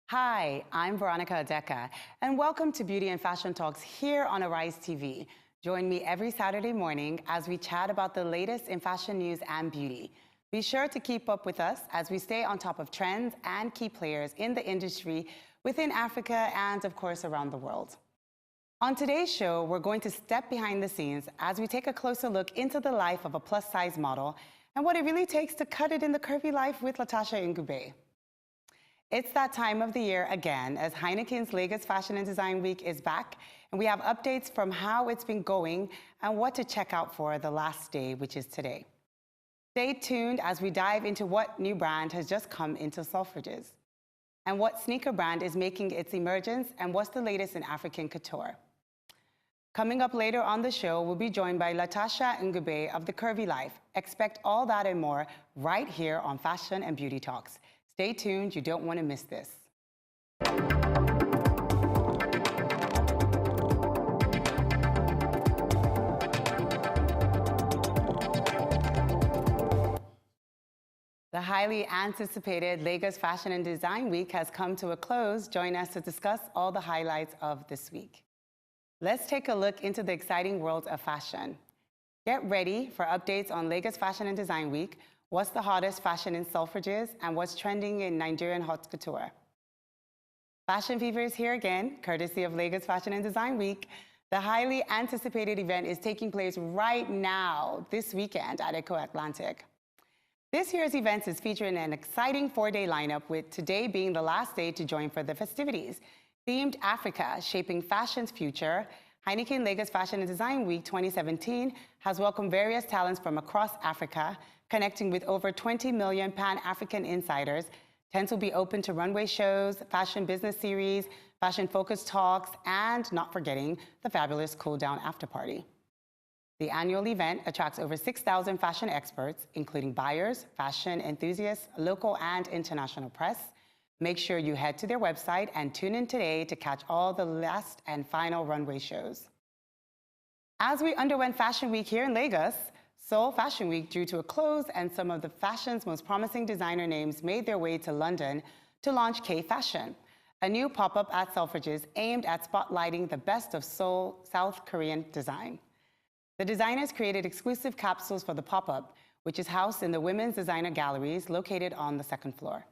Hi, I'm Veronica Odeka, and welcome to Beauty and Fashion Talks here on Arise TV. Join me every Saturday morning as we chat about the latest in fashion news and beauty. Be sure to keep up with us as we stay on top of trends and key players in the industry within Africa and, of course, around the world. On today's show, we're going to step behind the scenes as we take a closer look into the life of a plus-size model and what it really takes to cut it in the curvy life with Latasha Ngwube. It's that time of the year again, as Heineken's Lagos Fashion and Design Week is back, and we have updates from how it's been going and what to check out for the last day, which is today. Stay tuned as we dive into what new brand has just come into Selfridges, and what sneaker brand is making its emergence, and what's the latest in African couture. Coming up later on the show, we'll be joined by Latasha Ngwube of The Curvy Life. Expect all that and more right here on Fashion and Beauty Talks. Stay tuned, you don't want to miss this. The highly anticipated Lagos Fashion and Design Week has come to a close. Join us to discuss all the highlights of this week. Let's take a look into the exciting world of fashion. Get ready for updates on Lagos Fashion and Design Week, what's the hottest fashion in Selfridges, and what's trending in Nigerian haute couture. Fashion Fever is here again, courtesy of Lagos Fashion and Design Week. The highly anticipated event is taking place right now, this weekend at Eco Atlantic. This year's event is featuring an exciting 4-day lineup, with today being the last day to join for the festivities. Themed Africa, shaping fashion's future, Heineken Lagos Fashion and Design Week 2017 has welcomed various talents from across Africa, connecting with over 20 million Pan-African insiders. Tents will be open to runway shows, fashion business series, fashion-focused talks, and not forgetting the fabulous cool-down after-party. The annual event attracts over 6,000 fashion experts, including buyers, fashion enthusiasts, local and international press. Make sure you head to their website and tune in today to catch all the last and final runway shows. As we underwent Fashion Week here in Lagos, Seoul Fashion Week drew to a close, and some of the fashion's most promising designer names made their way to London to launch K-Fashion, a new pop-up at Selfridges aimed at spotlighting the best of Seoul, South Korean design. The designers created exclusive capsules for the pop-up, which is housed in the women's designer galleries located on the second floor.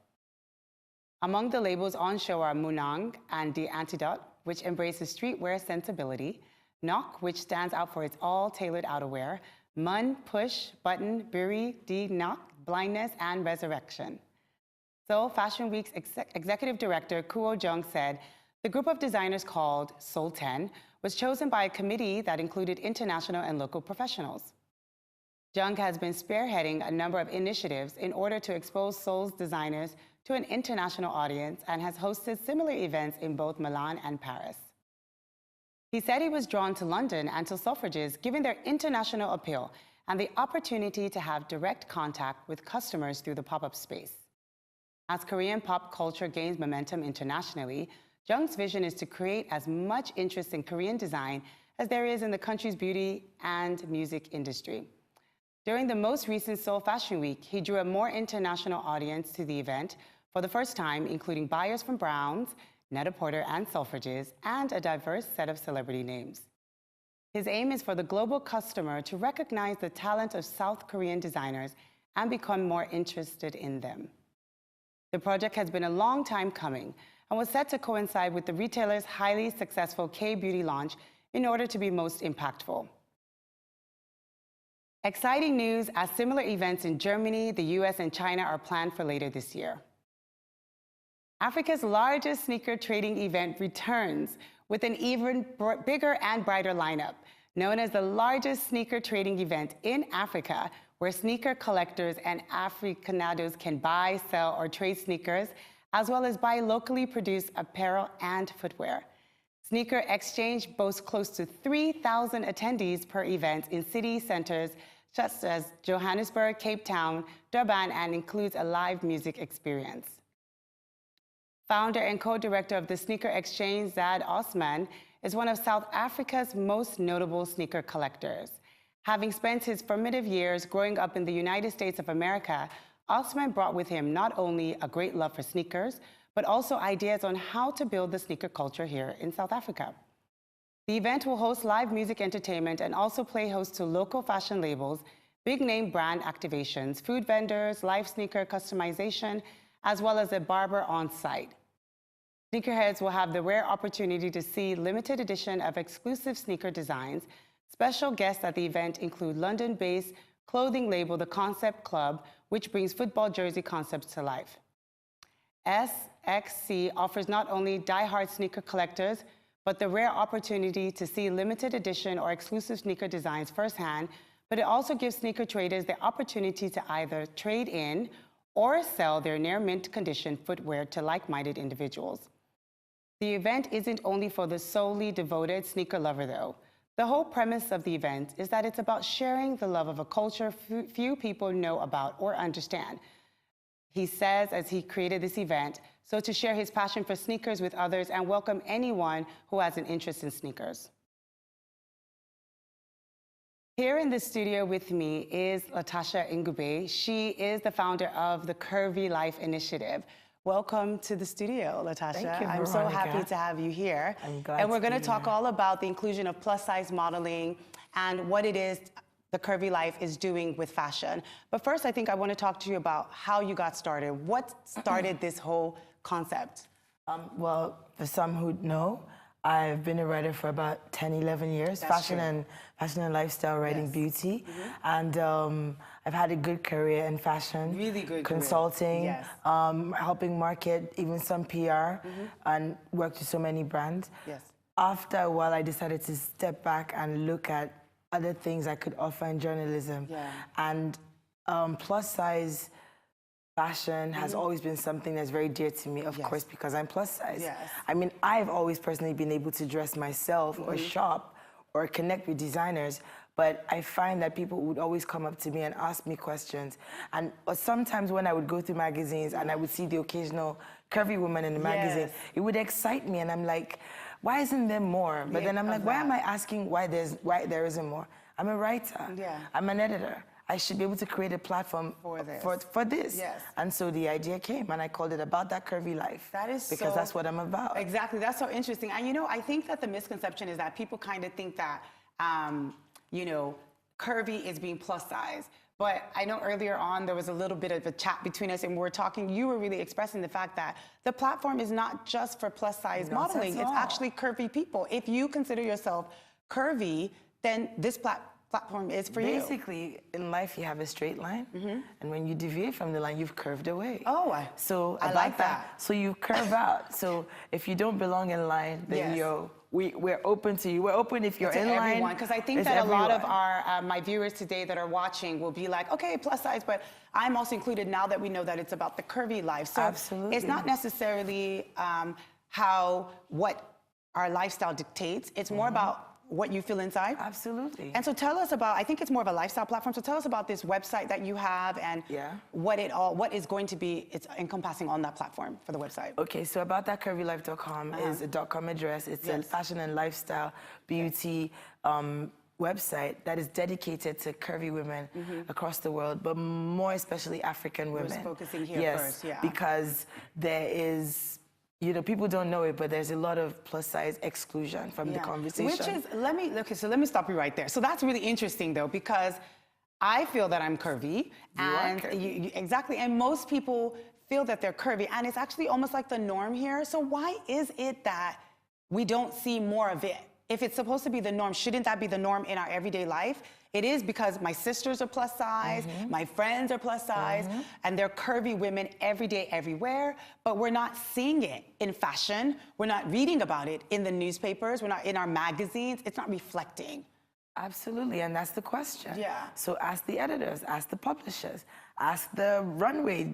Among the labels on show are Munang and The Antidote, which embraces streetwear sensibility, Nok, which stands out for its all-tailored outerwear, Mun, Push, Button, Buri, D, Nok, Blindness, and Resurrection. Seoul Fashion Week's executive director, Kuo Jung, said the group of designers called Seoul 10 was chosen by a committee that included international and local professionals. Jung has been spearheading a number of initiatives in order to expose Seoul's designers to an international audience and has hosted similar events in both Milan and Paris. He said he was drawn to London and to Selfridges given their international appeal and the opportunity to have direct contact with customers through the pop-up space. As Korean pop culture gains momentum internationally, Jung's vision is to create as much interest in Korean design as there is in the country's beauty and music industry. During the most recent Seoul Fashion Week, he drew a more international audience to the event for the first time, including buyers from Browns, Net-a-Porter, and Selfridges, and a diverse set of celebrity names. His aim is for the global customer to recognize the talent of South Korean designers and become more interested in them. The project has been a long time coming and was set to coincide with the retailer's highly successful K-beauty launch in order to be most impactful. Exciting news, as similar events in Germany, the US, and China are planned for later this year. Africa's largest sneaker trading event returns with an even bigger and brighter lineup, known as the largest sneaker trading event in Africa, where sneaker collectors and aficionados can buy, sell, or trade sneakers, as well as buy locally produced apparel and footwear. Sneaker Exchange boasts close to 3,000 attendees per event in city centers such as Johannesburg, Cape Town, Durban, and includes a live music experience. Founder and co-director of the Sneaker Exchange, Zad Osman, is one of South Africa's most notable sneaker collectors. Having spent his formative years growing up in the United States of America, Osman brought with him not only a great love for sneakers, but also ideas on how to build the sneaker culture here in South Africa. The event will host live music entertainment and also play host to local fashion labels, big-name brand activations, food vendors, live sneaker customization, as well as a barber on site. Sneakerheads will have the rare opportunity to see limited edition of exclusive sneaker designs. Special guests at the event include London-based clothing label The Concept Club, which brings football jersey concepts to life. SXC offers not only die-hard sneaker collectors, but the rare opportunity to see limited edition or exclusive sneaker designs firsthand, but it also gives sneaker traders the opportunity to either trade in or sell their near-mint condition footwear to like-minded individuals. The event isn't only for the solely devoted sneaker lover, though. The whole premise of the event is that it's about sharing the love of a culture few people know about or understand. He says, as he created this event, so to share his passion for sneakers with others and welcome anyone who has an interest in sneakers. Here in the studio with me is Latasha Ngwube. She is the founder of the Curvy Life Initiative. Welcome to the studio, Latasha. Thank you, I'm so happy to have you here. I'm glad and we're going to be talk here. all about the inclusion of plus-size modeling and what it is the Curvy Life is doing with fashion. But first, I think I want to talk to you about how you got started. What started this whole concept? Well, for some who know, I've been a writer for about 10, 11 years, fashion and lifestyle writing, beauty. And I've had a good career in fashion. Really good consulting, helping market, even some PR, and worked with so many brands. After a while, I decided to step back and look at other things I could offer in journalism. And plus size fashion has always been something that's very dear to me, of course, because I'm plus size. I mean, I've always personally been able to dress myself or shop or connect with designers, but I find that people would always come up to me and ask me questions. And sometimes when I would go through magazines and I would see the occasional curvy woman in the magazine, it would excite me, and I'm like, why isn't there more? But then I'm like, why am I asking why there isn't more? I'm a writer. I'm an editor. I should be able to create a platform for this. And so the idea came, and I called it About That Curvy Life. That is because that's what I'm about. Exactly, that's so interesting. And you know, I think that the misconception is that people kind of think that, you know, curvy is being plus size. But I know earlier on there was a little bit of a chat between us, and we were talking, you were really expressing the fact that the platform is not just for plus size modeling, it's actually curvy people. If you consider yourself curvy, then this platform is for you. Basically, in life, you have a straight line, and when you deviate from the line, you've curved away. So I like that. So you curve out. So if you don't belong in line, then we're open to you. We're open if you're in line. Because I think that a lot of our my viewers today that are watching will be like, okay, plus size, but I'm also included now that we know that it's about the curvy life. So it's not necessarily what our lifestyle dictates. It's more about what you feel inside. And so tell us about, I think it's more of a lifestyle platform, so tell us about this website that you have and what is going to be, it's encompassing on that platform for the website. Okay, so aboutthatcurvylife.com is a .com address. It's a fashion and lifestyle beauty website that is dedicated to curvy women across the world, but more especially African women. We're focusing here first, because there is, you know, people don't know it, but there's a lot of plus size exclusion from the conversation. Which is, let me stop you right there. So that's really interesting though, because I feel that I'm curvy. Exactly, and most people feel that they're curvy, and it's actually almost like the norm here. So why is it that we don't see more of it? If it's supposed to be the norm, shouldn't that be the norm in our everyday life? It is, because my sisters are plus size, my friends are plus size, and they're curvy women every day, everywhere, but we're not seeing it in fashion. We're not reading about it in the newspapers. We're not in our magazines. It's not reflecting. Absolutely, and that's the question. So ask the editors, ask the publishers, ask the runway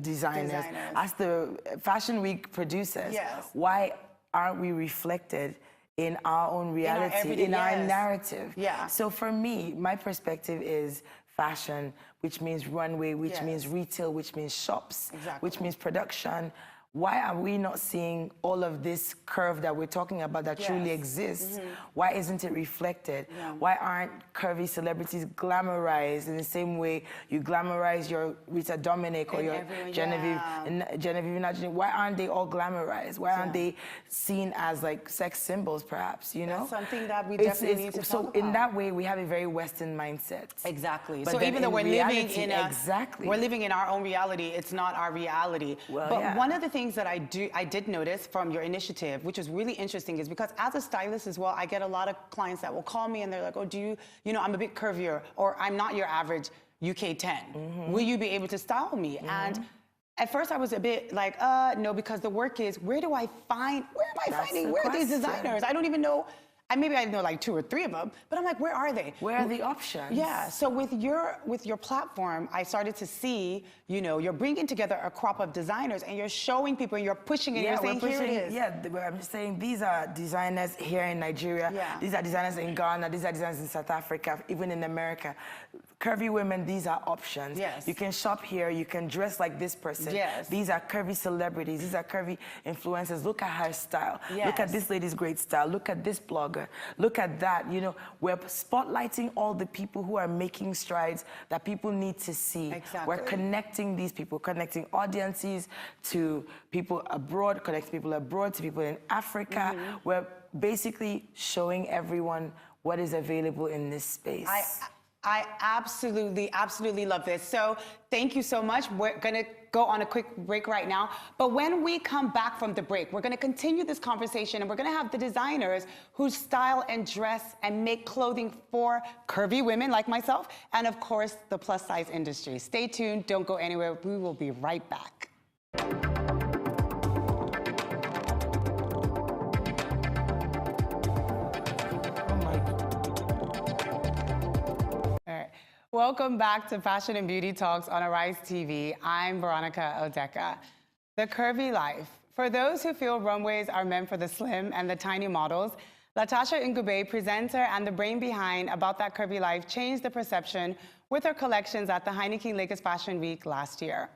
designers, ask the Fashion Week producers. Why aren't we reflected in our own reality, in our narrative? So for me, my perspective is fashion, which means runway, which means retail, which means shops, which means production, why are we not seeing all of this curve that we're talking about that truly exists? Why isn't it reflected? Why aren't curvy celebrities glamorized in the same way you glamorize your Rita Dominic or your Genevieve Nnaji? Why aren't they all glamorized? Why aren't they seen as like sex symbols, perhaps, you know? That's something that we definitely need to talk about. So in that way, we have a very Western mindset. Exactly. But so even though we're living in we're living in our own reality, it's not our reality. But one of the things that I did notice from your initiative, which is really interesting, is because as a stylist as well, I get a lot of clients that will call me and they're like, oh, you know, I'm a bit curvier, or I'm not your average UK 10. Will you be able to style me? And at first I was a bit like, no, because the work is, where am I finding these designers? I don't even know. Maybe I know like 2 or 3 of them, but I'm like, where are they? Where are the options? Yeah, so with your platform, I started to see, you know, you're bringing together a crop of designers and you're showing people, you're pushing it, you're saying, here it is. Yeah, I'm just saying, these are designers here in Nigeria, these are designers in Ghana, these are designers in South Africa, even in America. Curvy women, these are options. Yes. You can shop here, you can dress like this person. Yes. These are curvy celebrities, these are curvy influencers. Look at her style. Yes. Look at this lady's great style. Look at this blogger. Look at that. You know, we're spotlighting all the people who are making strides that people need to see. Exactly. We're connecting these people, connecting audiences to people abroad, connecting people abroad to people in Africa. We're basically showing everyone what is available in this space. I absolutely love this. So thank you so much. We're gonna go on a quick break right now. But when we come back from the break, we're gonna continue this conversation and we're gonna have the designers who style and dress and make clothing for curvy women like myself, and of course, the plus size industry. Stay tuned, don't go anywhere. We will be right back. Welcome back to Fashion and Beauty Talks on Arise TV. I'm Veronica Odeka. The curvy life. For those who feel runways are meant for the slim and the tiny models, Latasha Ngwube, presenter and the brain behind About That Curvy Life, changed the perception with her collections at the Heineken Lagos Fashion Week last year.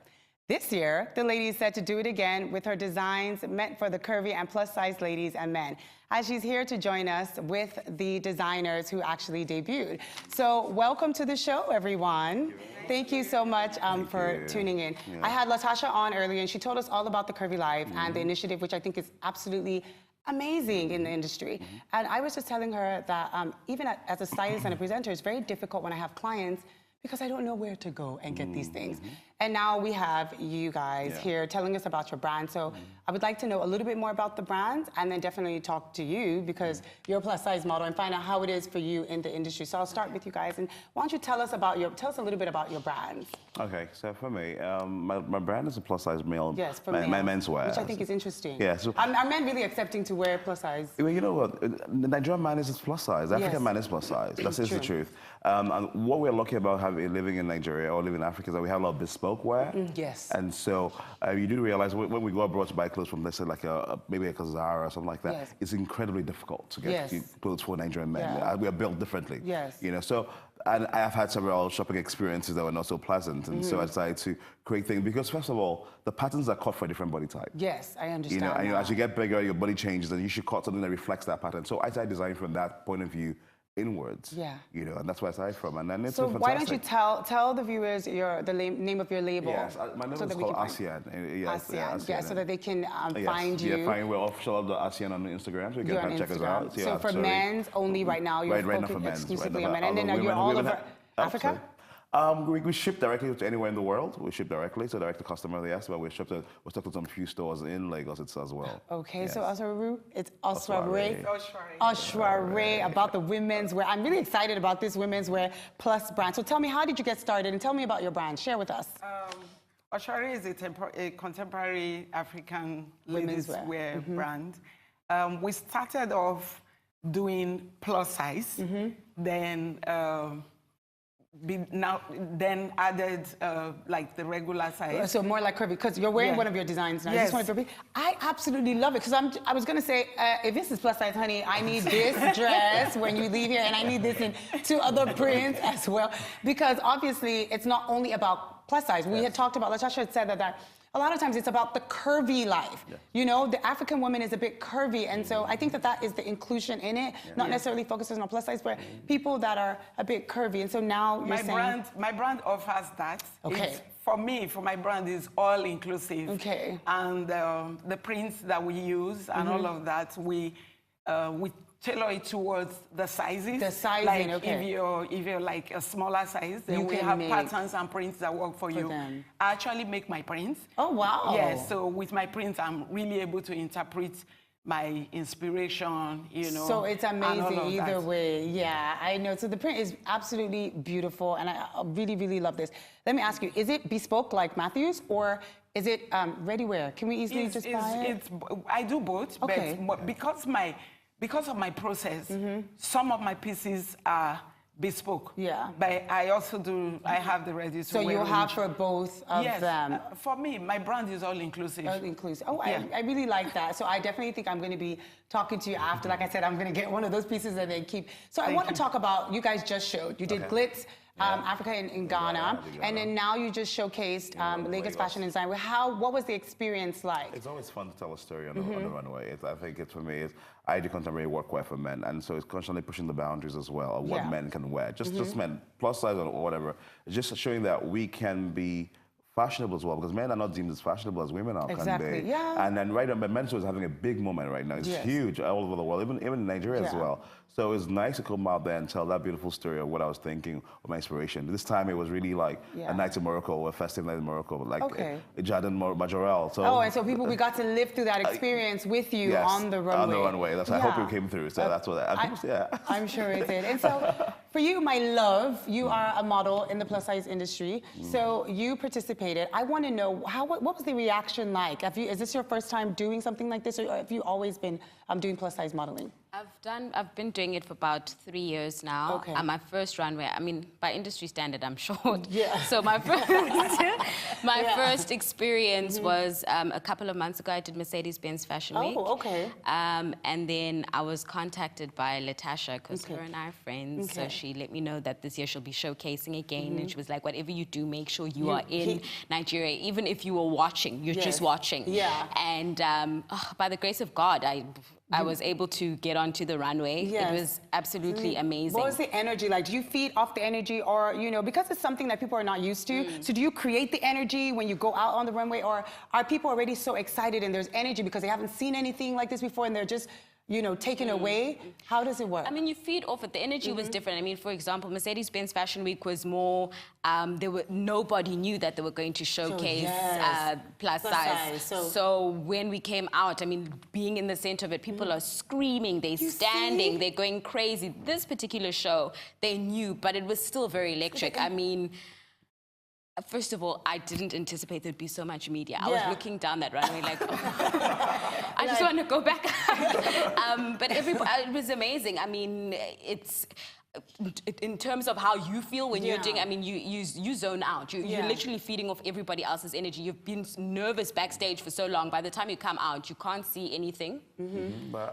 This year, the lady is set to do it again with her designs meant for the curvy and plus-size ladies and men, as she's here to join us with the designers who actually debuted. So welcome to the show, everyone. Thank you so much for tuning in. Yeah. I had Latasha on earlier, and she told us all about the Curvy Life and the initiative, which I think is absolutely amazing in the industry. And I was just telling her that even as a stylist and a presenter, it's very difficult when I have clients because I don't know where to go and get these things. And now we have you guys here telling us about your brand. So I would like to know a little bit more about the brand, and then definitely talk to you because you're a plus size model, and find out how it is for you in the industry. So I'll start with you guys, and why don't you tell us a little bit about your brands? Okay, so for me, my brand is a plus size male, for menswear, which I think is interesting. Yeah, so are men really accepting to wear plus size? Well, you know what, the Nigerian man is plus size, the African man is plus size. That's the truth. And what we're lucky about living in Nigeria or living in Africa is that we have a lot of bespoke wear. Yes. And so you do realize when we go abroad to buy clothes from, let's say, like maybe a Zara or something like that, it's incredibly difficult to get clothes for Nigerian men. We are built differently. Yes. You know, so, and I have had several shopping experiences that were not so pleasant, and so I decided to create things because, first of all, the patterns are cut for a different body type. Yes, I understand. You know, and as you get bigger, your body changes, and you should cut something that reflects that pattern. So I started designing from that point of view inwards. Yeah. You know, and that's where I started from. And then it's so why don't you tell the viewers the name of your label? Yes, my name is called ASEAN. ASEAN. Yeah, so that they can find you. Yeah, we're offshore of the ASEAN on Instagram, so you can check us out. So for men's only right now, you're focusing exclusively on men, and then you're all over Africa? We ship directly to anywhere in the world. We ship directly, so direct to customer, yes, but we're stuck to some few stores in Lagos as well. Okay, yes. So Oswaru, it's Osware, about the women's wear. I'm really excited about this women's wear plus brand. So tell me, how did you get started? And tell me about your brand. Share with us. Osware is a contemporary African women's wear brand. We started off doing plus size, then added like the regular size. So more like curvy, because you're wearing one of your designs now. Yes. I absolutely love it, because I was gonna say, if this is plus size, honey, I need this dress when you leave here, and I need this in 2 other prints as well, because obviously it's not only about plus size. We had talked about, Latasha had said that a lot of times it's about the curvy life. Yeah. You know, the African woman is a bit curvy, and so I think that is the inclusion in it, not necessarily focuses on plus size, but people that are a bit curvy. And so now you're saying... My brand offers that. Okay. For me, for my brand, is all inclusive. Okay. And the prints that we use and all of that, we tailor it towards the sizes. The sizing, like okay. If you're like a smaller size, then You we can have make patterns and prints that work for you. them. I actually make my prints. Oh, wow. Yeah, so with my prints, I'm really able to interpret my inspiration, you know. So it's amazing either that. way. Yeah, I know. So the print is absolutely beautiful, and I really, really love this. Let me ask you, is it bespoke like Matthews, or is it ready-wear? Can we easily just buy it? I do both, Okay. but because of my process, some of my pieces are bespoke. Yeah. But I have the ready to So wear you'll have range. for both of Yes, them. for me, my brand is all inclusive. All inclusive. Oh, Yeah. I really like that. So I definitely think I'm going to be talking to you after. Like I said, I'm going to get one of those pieces and then keep. So I want to talk about, you guys just showed, you did Glitz, Africa in Ghana, and then now you just showcased Lagos Fashion and Design. What was the experience like? It's always fun to tell a story on the runway. I think for me, I do contemporary workwear for men, and so it's constantly pushing the boundaries as well of what men can wear. Just men, plus size or whatever. It's just showing that we can be fashionable as well, because men are not deemed as fashionable as women are. Exactly, can be. yeah. And then right now, men's is having a big moment right now. It's huge all over the world, even in Nigeria as well. So it's nice to come out there and tell that beautiful story of what I was thinking, of my inspiration. This time it was really like a night in Morocco, a festive night in Morocco, like Jardin Majorelle. So, and so we got to live through that experience with you on the runway. On the runway. I hope it came through. So that's what I'm sure it did. And so for you, my love, you are a model in the plus size industry. So you participated. I want to know what was the reaction like? Is this your first time doing something like this, or have you always been doing plus size modeling? I've been doing it for about 3 years now. Okay. My first runway, I mean, by industry standard, I'm short. Yeah. So my first experience was a couple of months ago. I did Mercedes-Benz Fashion Week. Oh, okay. And then I was contacted by Latasha, because her and I are friends. So she let me know that this year she'll be showcasing again. And she was like, whatever you do, make sure you are in Nigeria. Even if you were watching, you're just watching. Yeah. And by the grace of God, I was able to get onto the runway. Yes. It was absolutely amazing. What was the energy like? Do you feed off the energy, or, you know, because it's something that people are not used to, so do you create the energy when you go out on the runway, or are people already so excited and there's energy because they haven't seen anything like this before and they're just, you know, taken away? How does it work? I mean, you feed off it. The energy was different. I mean, for example, Mercedes-Benz Fashion Week was more, nobody knew that they were going to showcase plus size. So when we came out, I mean, being in the center of it, people are screaming, they're standing, they're going crazy. This particular show, they knew, but it was still very electric. I mean, first of all, I didn't anticipate there'd be so much media. I was looking down that runway like, I just want to go back. But it was amazing. I mean, it's in terms of how you feel when you're doing, I mean, you zone out. You're literally feeding off everybody else's energy. You've been nervous backstage for so long. By the time you come out, you can't see anything.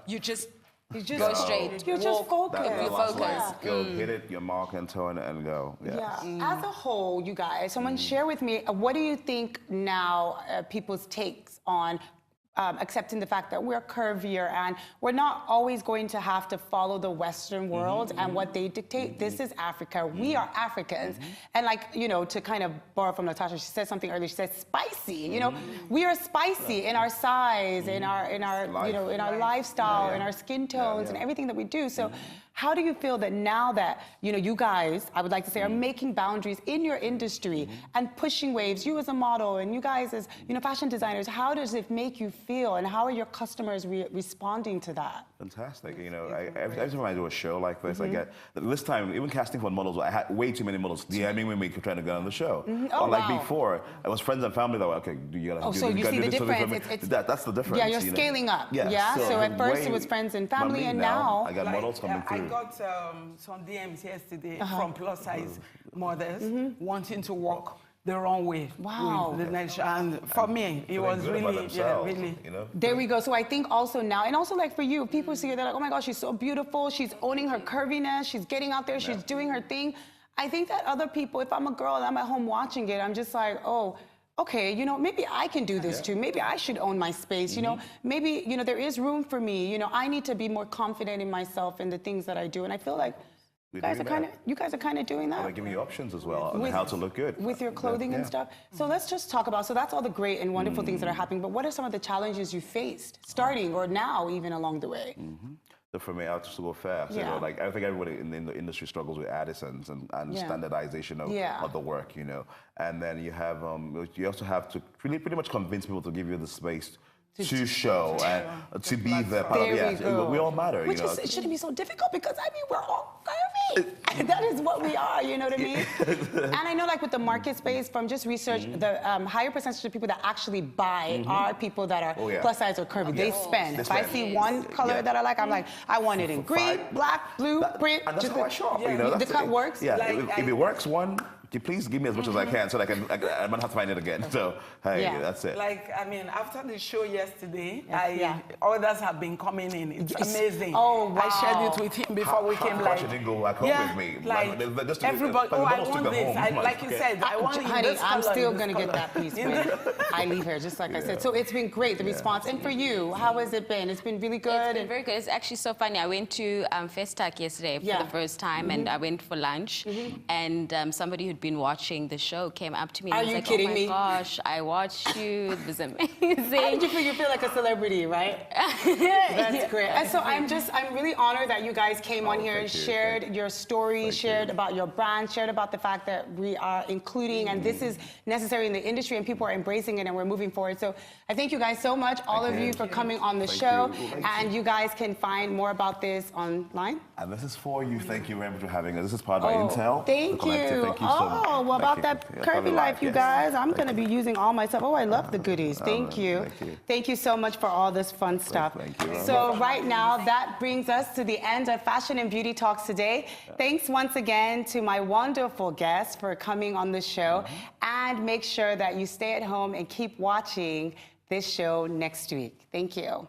You just go straight. You're just focused. You're focused. Go hit it, your mark and tone and go. As a whole, you guys, someone share with me, what do you think now people's takes on accepting the fact that we're curvier and we're not always going to have to follow the Western world and what they dictate. This is Africa. We are Africans. And like, you know, to kind of borrow from Latasha, she said something earlier, she said spicy, you know, we are spicy in our size, in our you know, in our lifestyle, in our skin tones and everything that we do. So how do you feel that now that, you know, you guys, I would like to say, are making boundaries in your industry and pushing waves, you as a model and you guys as, you know, fashion designers, how does it make you feel and how are your customers responding to that? Fantastic. You know, every time I do a show like this, I get, this time, even casting for models, I had way too many models DMing me trying to get on the show. Like before, it was friends and family that were, okay, you gotta do so you see the difference. That's the difference. Yeah, you're scaling up. Yeah. So at first it was friends and family, and now I got models coming through. I got some DMs yesterday from plus size models wanting to walk the wrong way. Wow. With the next, and for me, it was really, really. You know? There we go. So I think also now, and also like for you, people see her, they're like, oh my gosh, she's so beautiful. She's owning her curviness. She's getting out there. She's doing her thing. I think that other people, if I'm a girl and I'm at home watching it, I'm just like, oh, okay, you know, maybe I can do this too. Maybe I should own my space. You know, maybe, you know, there is room for me. You know, I need to be more confident in myself and the things that I do. And I feel like you guys are kind of doing that. They're giving you options as well on how to look good. With your clothing and stuff. So let's just talk about, so that's all the great and wonderful things that are happening, but what are some of the challenges you faced starting or now even along the way? So for me, I have to go fast. You know, like I think everybody in the industry struggles with artisans and standardization of the work, you know. And then you have, you also have to pretty much convince people to give you the space to show and to be the part of we all matter. Which it shouldn't be so difficult because I mean we're all curvy. That is what we are, you know what I mean? And I know like with the market space from just research, the higher percentage of people that actually buy are people that are plus size or curvy. They spend. If I see one color that I like, I'm like, I want it in green, black, blue, print. And that's how I shop. You know, the cut works. Yeah, like, if it works, please give me as much as I can so that I don't have to find it again. So, hey, that's it. Like, I mean, after the show yesterday, orders have been coming in. It's amazing. Oh, wow. I shared it with him before we came live. She didn't go back home with me. Like, everybody, I want this. Like you said, I want honey, I'm still going to get that piece when I leave here, just like I said. So it's been great, the response. And for you, how has it been? It's been really good? It's been very good. It's actually so funny. I went to Festac yesterday for the first time, and I went for lunch, and somebody who'd been watching the show came up to me and was like, kidding me? Oh my gosh, I watched you. It was amazing. How did you feel like a celebrity, right? That's great. And so I'm really honored that you guys came on here and shared your story, shared about your brand, shared about the fact that we are including, and this is necessary in the industry, and people are embracing it, and we're moving forward. So I thank you guys so much, all of you, for coming on the show. And you guys can find more about this online. And this is for you. Thank you very much for having us. This is powered by Intel. Thank you. Thank you so much. Well, about that curvy life, you guys, I'm going to be using all my stuff. Oh, I love the goodies. Thank you. Thank you so much for all this fun stuff. Thank you. So right now, that brings us to the end of Fashion and Beauty Talks today. Thanks once again to my wonderful guests for coming on the show. And make sure that you stay at home and keep watching this show next week. Thank you.